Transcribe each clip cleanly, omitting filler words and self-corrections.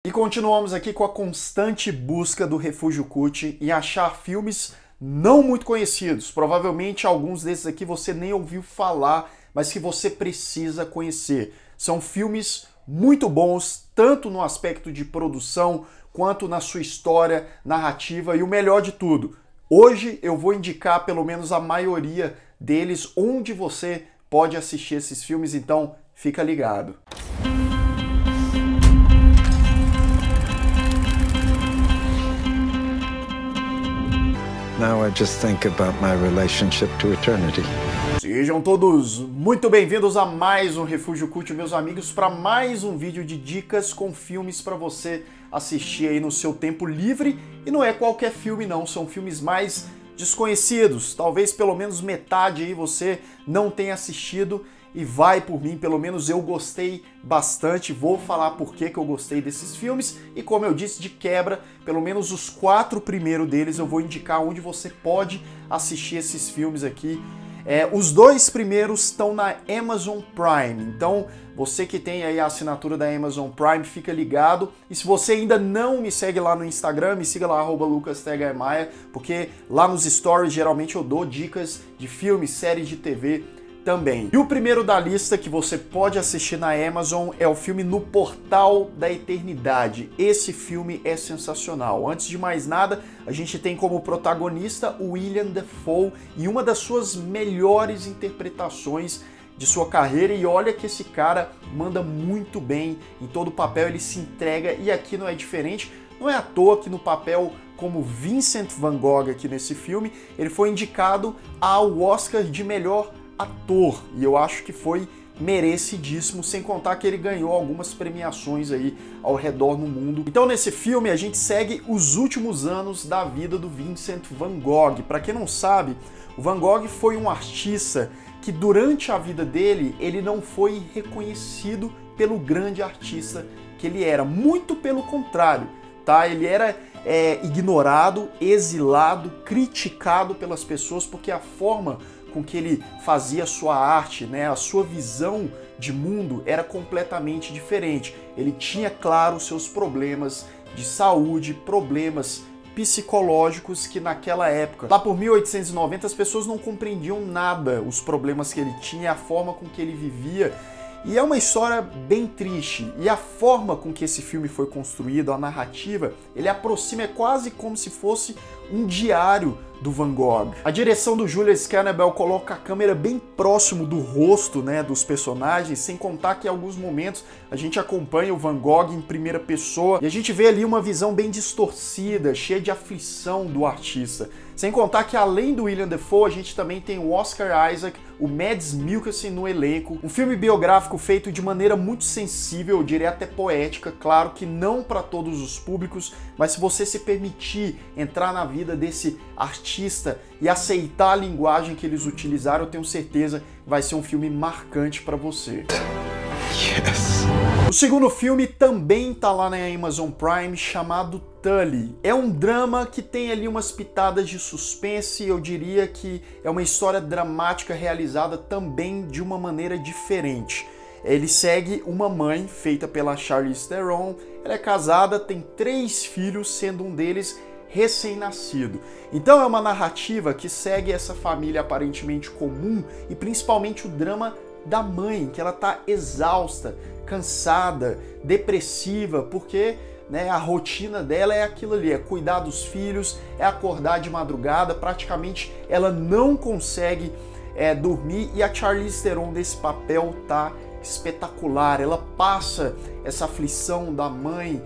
E continuamos aqui com a constante busca do Refúgio Cult em achar filmes não muito conhecidos. Provavelmente alguns desses aqui você nem ouviu falar, mas que você precisa conhecer. São filmes muito bons, tanto no aspecto de produção, quanto na sua história, narrativa e o melhor de tudo. Hoje eu vou indicar pelo menos a maioria deles onde você pode assistir esses filmes, então fica ligado. Now I just think about my relationship to eternity. Sejam todos muito bem-vindos a mais um Refúgio Cult, meus amigos, para mais um vídeo de dicas com filmes para você assistir aí no seu tempo livre. E não é qualquer filme não, são filmes mais desconhecidos, talvez pelo menos metade aí você não tenha assistido e vai por mim, pelo menos eu gostei bastante, vou falar por que eu gostei desses filmes e como eu disse de quebra, pelo menos os 4 primeiros deles eu vou indicar onde você pode assistir esses filmes aqui. Os 2 primeiros estão na Amazon Prime, então você que tem aí a assinatura da Amazon Prime, fica ligado. E se você ainda não me segue lá no Instagram, me siga lá, @lucastgmaia, porque lá nos stories geralmente eu dou dicas de filmes, séries de TV também. E o primeiro da lista que você pode assistir na Amazon é o filme No Portal da Eternidade. Esse filme é sensacional. Antes de mais nada, a gente tem como protagonista o William Dafoe e uma das suas melhores interpretações de sua carreira, e olha que esse cara manda muito bem em todo o papel, ele se entrega e aqui não é diferente. Não é à toa que no papel como Vincent Van Gogh aqui nesse filme, ele foi indicado ao Oscar de melhor ator, e eu acho que foi merecidíssimo, sem contar que ele ganhou algumas premiações aí ao redor no mundo. Então nesse filme a gente segue os últimos anos da vida do Vincent Van Gogh. Para quem não sabe, o Van Gogh foi um artista que durante a vida dele ele não foi reconhecido pelo grande artista que ele era, muito pelo contrário, tá? Ele era ignorado, exilado, criticado pelas pessoas porque a forma com que ele fazia a sua arte, né, a sua visão de mundo era completamente diferente. Ele tinha, claro, seus problemas de saúde, problemas psicológicos que naquela época, lá por 1890, as pessoas não compreendiam nada, os problemas que ele tinha, a forma com que ele vivia. E é uma história bem triste, e a forma com que esse filme foi construído, a narrativa, ele aproxima, é quase como se fosse um diário do Van Gogh. A direção do Julius Cannabel coloca a câmera bem próximo do rosto, né, dos personagens, sem contar que em alguns momentos a gente acompanha o Van Gogh em primeira pessoa e a gente vê ali uma visão bem distorcida, cheia de aflição do artista. Sem contar que além do William Dafoe, a gente também tem o Oscar Isaac, o Mads Mikkelsen no elenco. Um filme biográfico feito de maneira muito sensível, eu diria até poética, claro que não para todos os públicos, mas se você se permitir entrar na vida desse artista e aceitar a linguagem que eles utilizaram, eu tenho certeza que vai ser um filme marcante para você. Yes. O segundo filme também tá lá na Amazon Prime, chamado Tully. É um drama que tem ali umas pitadas de suspense, eu diria que é uma história dramática realizada também de uma maneira diferente. Ele segue uma mãe feita pela Charlize Theron, ela é casada, tem 3 filhos, sendo um deles recém-nascido. Então é uma narrativa que segue essa família aparentemente comum e principalmente o drama da mãe, que ela tá exausta, cansada, depressiva, porque a rotina dela é aquilo ali, é cuidar dos filhos, é acordar de madrugada, praticamente ela não consegue dormir, e a Charlize Theron desse papel tá espetacular. Ela passa essa aflição da mãe,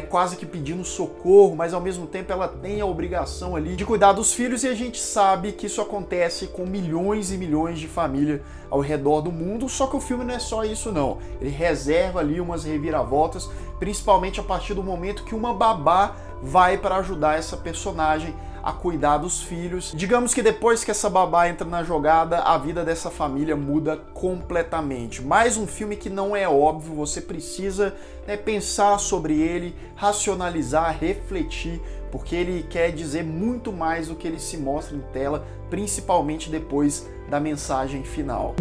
quase que pedindo socorro, mas ao mesmo tempo ela tem a obrigação ali de cuidar dos filhos, e a gente sabe que isso acontece com milhões e milhões de famílias ao redor do mundo. Só que o filme não é só isso não, ele reserva ali umas reviravoltas, principalmente a partir do momento que uma babá vai para ajudar essa personagem a cuidar dos filhos. Digamos que depois que essa babá entra na jogada, a vida dessa família muda completamente. Mais um filme que não é óbvio, você precisa pensar sobre ele, racionalizar, refletir, porque ele quer dizer muito mais do que ele se mostra em tela, principalmente depois da mensagem final.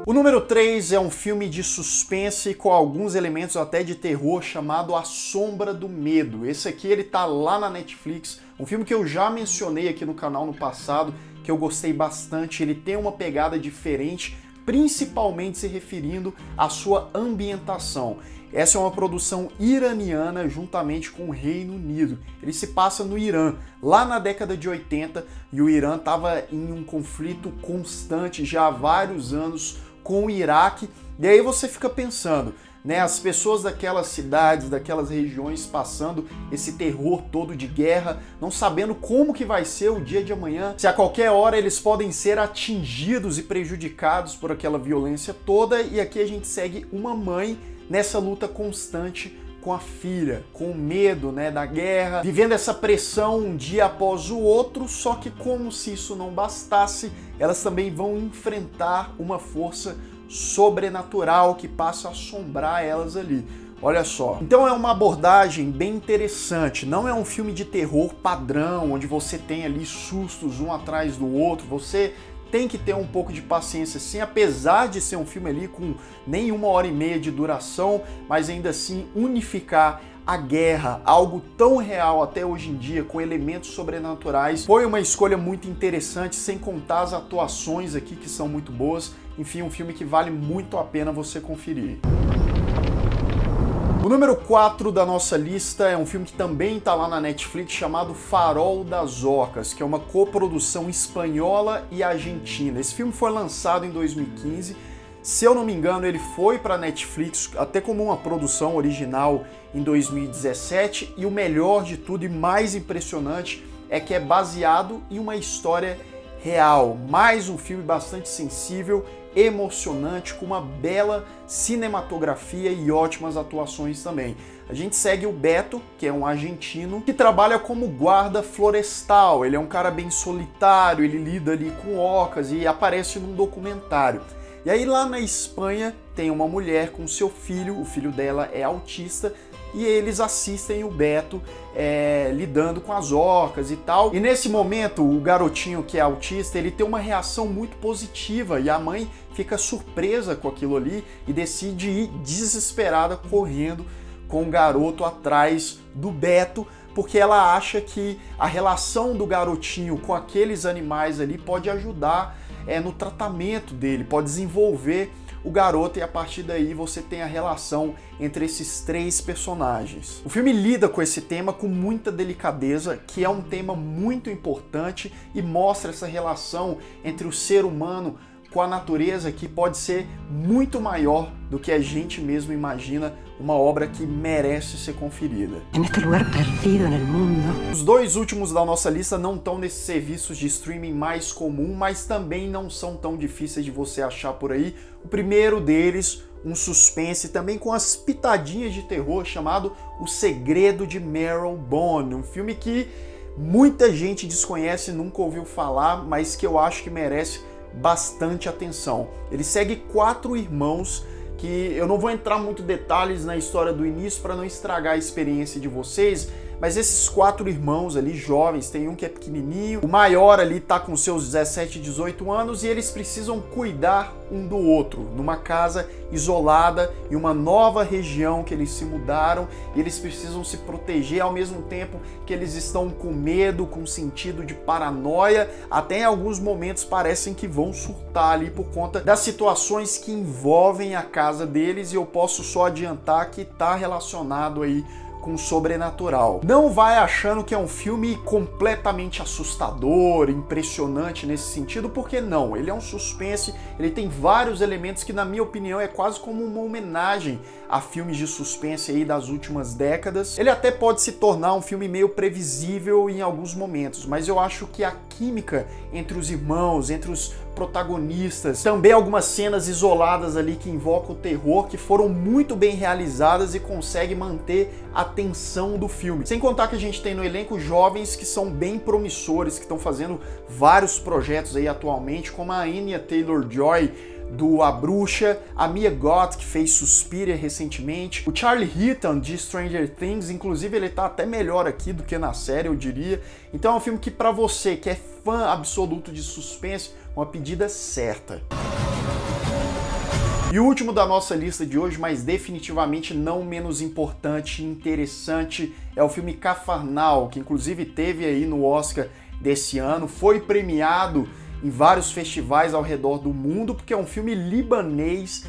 O número 3 é um filme de suspense com alguns elementos até de terror chamado A Sombra do Medo. Esse aqui ele tá lá na Netflix, um filme que eu já mencionei aqui no canal no passado, que eu gostei bastante. Ele tem uma pegada diferente, principalmente se referindo à sua ambientação. Essa é uma produção iraniana juntamente com o Reino Unido. Ele se passa no Irã, lá na década de 80, e o Irã estava em um conflito constante já há vários anos com o Iraque. E aí você fica pensando, né, as pessoas daquelas cidades, daquelas regiões passando esse terror todo de guerra, não sabendo como que vai ser o dia de amanhã, se a qualquer hora eles podem ser atingidos e prejudicados por aquela violência toda. E aqui a gente segue uma mãe nessa luta constante com a filha, com o medo, né, da guerra, vivendo essa pressão um dia após o outro. Só que como se isso não bastasse, elas também vão enfrentar uma força sobrenatural que passa a assombrar elas ali. Olha só. Então é uma abordagem bem interessante. Não é um filme de terror padrão, onde você tem ali sustos um atrás do outro. Você tem que ter um pouco de paciência sim, apesar de ser um filme ali com nem 1h30 de duração, mas ainda assim unificar a guerra, algo tão real até hoje em dia, com elementos sobrenaturais, foi uma escolha muito interessante, sem contar as atuações aqui que são muito boas. Enfim, um filme que vale muito a pena você conferir. O número 4 da nossa lista é um filme que também está lá na Netflix, chamado Farol das Orcas, que é uma coprodução espanhola e argentina. Esse filme foi lançado em 2015. Se eu não me engano, ele foi para a Netflix até como uma produção original em 2017. E o melhor de tudo e mais impressionante é que é baseado em uma história real. Mais um filme bastante sensível, emocionante, com uma bela cinematografia e ótimas atuações também. A gente segue o Beto, que é um argentino que trabalha como guarda florestal. Ele é um cara bem solitário, ele lida ali com orcas e aparece num documentário. E aí lá na Espanha tem uma mulher com seu filho, o filho dela é autista, e eles assistem o Beto lidando com as orcas e tal. E nesse momento, o garotinho que é autista, ele tem uma reação muito positiva, e a mãe fica surpresa com aquilo ali e decide ir desesperada correndo com o garoto atrás do Beto, porque ela acha que a relação do garotinho com aqueles animais ali pode ajudar no tratamento dele, pode desenvolver o garoto, e a partir daí você tem a relação entre esses três personagens. O filme lida com esse tema com muita delicadeza, que é um tema muito importante e mostra essa relação entre o ser humano com a natureza, que pode ser muito maior do que a gente mesmo imagina. Uma obra que merece ser conferida. Neste lugar perdido no mundo. Os dois últimos da nossa lista não estão nesses serviços de streaming mais comum, mas também não são tão difíceis de você achar por aí. O primeiro deles, um suspense também com as pitadinhas de terror, chamado O Segredo de Marrowbone, um filme que muita gente desconhece, nunca ouviu falar, mas que eu acho que merece bastante atenção. Ele segue 4 irmãos, que eu não vou entrar muito detalhes na história do início para não estragar a experiência de vocês, mas esses 4 irmãos ali, jovens, tem um que é pequenininho, o maior ali tá com seus 17, 18 anos, e eles precisam cuidar um do outro, numa casa isolada, em uma nova região que eles se mudaram, e eles precisam se proteger ao mesmo tempo que eles estão com medo, com sentido de paranoia, até em alguns momentos parecem que vão surtar ali por conta das situações que envolvem a casa deles, e eu posso só adiantar que tá relacionado aí com sobrenatural. Não vai achando que é um filme completamente assustador, impressionante nesse sentido, porque não, ele é um suspense, ele tem vários elementos que, na minha opinião, é quase como uma homenagem a filmes de suspense aí das últimas décadas. Ele até pode se tornar um filme meio previsível em alguns momentos, mas eu acho que a química entre os irmãos, entre os protagonistas, também algumas cenas isoladas ali que invocam o terror, que foram muito bem realizadas e conseguem manter a tensão do filme. Sem contar que a gente tem no elenco jovens que são bem promissores, que estão fazendo vários projetos aí atualmente, como a Anya Taylor-Joy do A Bruxa, a Mia Goth, que fez Suspiria recentemente, o Charlie Heaton de Stranger Things, inclusive ele tá até melhor aqui do que na série, eu diria. Então é um filme que, para você que é fã absoluto de suspense, uma pedida certa. E o último da nossa lista de hoje, mas definitivamente não menos importante e interessante, é o filme Cafarnaum, que inclusive teve aí no Oscar desse ano, foi premiado em vários festivais ao redor do mundo, porque é um filme libanês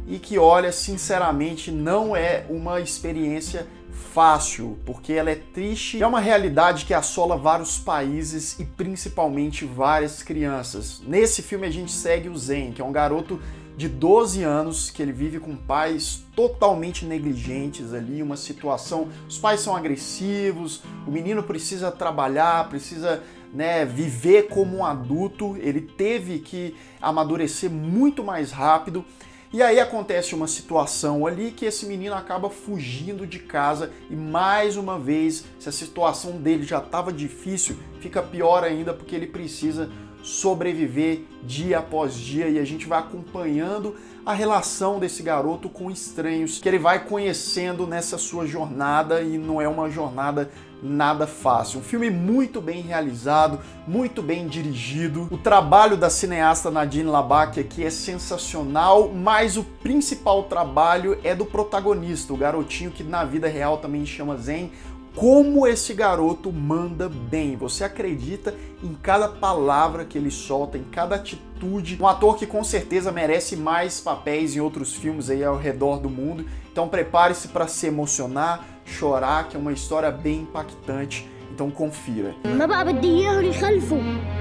e que, olha, sinceramente, não é uma experiência fácil, porque ela é triste, é uma realidade que assola vários países e principalmente várias crianças. Nesse filme a gente segue o Zen, que é um garoto de 12 anos, que ele vive com pais totalmente negligentes ali, uma situação, os pais são agressivos, o menino precisa trabalhar, precisa, né, viver como um adulto, ele teve que amadurecer muito mais rápido. E aí acontece uma situação ali que esse menino acaba fugindo de casa e mais uma vez, se a situação dele já estava difícil, fica pior ainda porque ele precisa sobreviver dia após dia e a gente vai acompanhando a relação desse garoto com estranhos que ele vai conhecendo nessa sua jornada e não é uma jornada nada fácil. Um filme muito bem realizado, muito bem dirigido. O trabalho da cineasta Nadine Labaki aqui é sensacional, mas o principal trabalho é do protagonista, o garotinho que na vida real também chama Zen. Como esse garoto manda bem, você acredita em cada palavra que ele solta, em cada atitude. Um ator que com certeza merece mais papéis em outros filmes aí ao redor do mundo. Então prepare-se para se emocionar, chorar, que é uma história bem impactante. Então confira.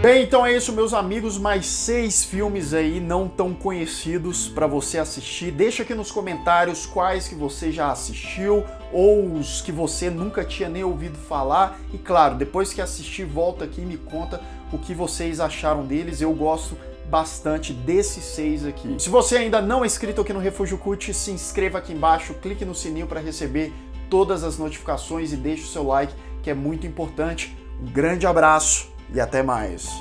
Bem, então é isso, meus amigos, mais 6 filmes aí não tão conhecidos para você assistir. Deixa aqui nos comentários quais que você já assistiu ou os que você nunca tinha nem ouvido falar. E claro, depois que assistir, volta aqui e me conta o que vocês acharam deles. Eu gosto bastante desses 6 aqui. Se você ainda não é inscrito aqui no Refúgio Cult, se inscreva aqui embaixo, clique no sininho para receber todas as notificações e deixe o seu like, que é muito importante. Um grande abraço e até mais.